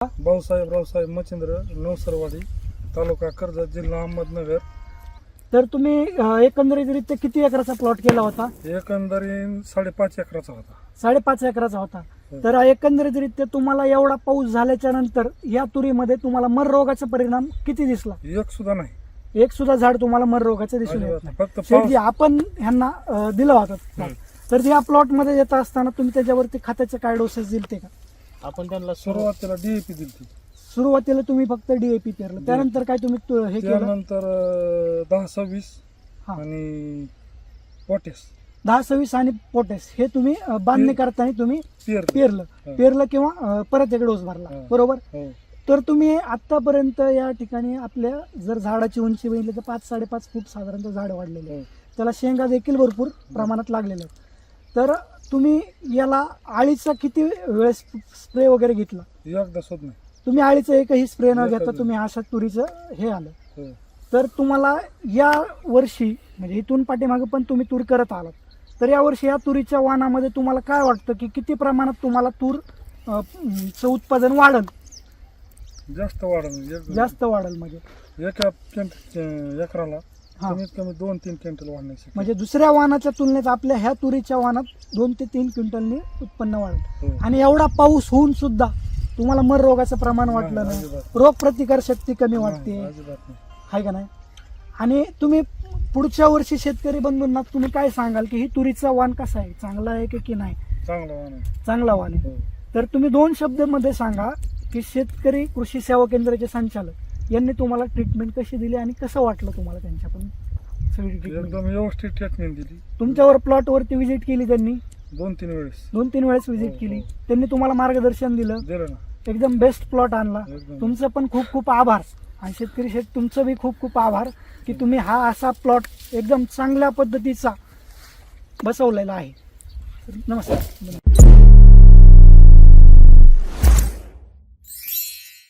भाऊसाहेब रावसाहेब मच्छिंद्र, नवसरवाडी, तालुका कर्जत, जिल्हा अहमदनगर. तर तुम्ही एकंदरीत किती एकराचा प्लॉट केला होता? एकंदरीत 5.5 एकराचा होता. 5.5 एकराचा होता. तर एकंदरीत तुम्हाला एवढा पाऊस झाल्याच्या नंतर या तुरीमध्ये तुम्हाला मर रोगाचा परिणाम किती दिसला? एक सुद्धा नाही, एक सुद्धा झाड तुम्हाला मर रोगाचं दिसून येत नाही. फक्त शेवटी आपण ह्यांना दिला होता plot. तर या प्लॉट मध्ये येत असताना तुम्ही त्याच्यावरती खताचे काय डोसेस दिलते का? आपण त्यांना सुरुवातीला DAP दिली. सुरुवातीला तुम्ही फक्त DAP पेरलं, त्यानंतर काय तुम्ही हे केलं? त्यानंतर 10-26 हा. आणि पोटॅश 10-26 आणि पोटॅश हे तुम्ही बांधणी करताना तुम्ही पेरलं किंवा परत एक डोस भरला, बरोबर? तर तुम्ही आतापर्यंत या ठिकाणी आपल्या जर झाडाची उंची बघितली तर 5-5.5 फूट साधारणतः झाड वाढलेले आहे. त्याला शेंगा देखील भरपूर प्रमाणात लागलेल्या आहेत. तर तुम्ही याला आळीचा किती वेळेस स्प्रे वगैरे घेतला? एकदा सुद्धा नाही. तुम्ही आळीचं एकही स्प्रे न घेता तुम्ही अशा तुरीचं हे आलं. तर तुम्हाला या वर्षी म्हणजे इथून पाठीमागे पण तुम्ही तूर करत आलात, तर या वर्षी या तुरीच्या वाणामध्ये तुम्हाला काय वाटतं की किती प्रमाणात तुम्हाला तूर उत्पादन वाढेल? जास्त वाढेल. जास्त वाढेल म्हणजे एकराला कमीत कमी 2-3 क्विंटल वाढण्यासाठी. म्हणजे दुसऱ्या वाणाच्या तुलनेत आपल्या ह्या तुरीच्या वाणात 2 ते 3 क्विंटलनी उत्पन्न वाढेल. आणि एवढा पाऊस होऊन सुद्धा तुम्हाला मर रोगाचं प्रमाण वाटलं नाही, रोग प्रतिकार शक्ती कमी वाटते, आहे का नाही? आणि तुम्ही पुढच्या वर्षी शेतकरी बंधूंना तुम्ही काय सांगाल की ही तुरीचा वाण कसा आहे, चांगला आहे की नाही? चांगला वाण आहे. तर तुम्ही 2 शब्द मध्ये सांगा की शेतकरी कृषी सेवा केंद्राचे संचालक यांनी तुम्हाला ट्रीटमेंट कशी दिली आणि कसं वाटलं तुम्हाला त्यांच्या पण सगळी ट्रीटमेंट? एकदम व्यवस्थित ट्रीटमेंट दिली. तुमच्यावर प्लॉट वरती व्हिजिट केली त्यांनी? 2-3 वेळेस व्हिजिट केली. त्यांनी तुम्हाला मार्गदर्शन दिलं ना. एकदम बेस्ट प्लॉट आणला. तुमचं पण खूप खूप आभार. आणि शेतकरी शेठ तुमचं बी खूप खूप आभार की तुम्ही हा असा प्लॉट एकदम चांगल्या पद्धतीचा बसवलेला आहे. नमस्कार.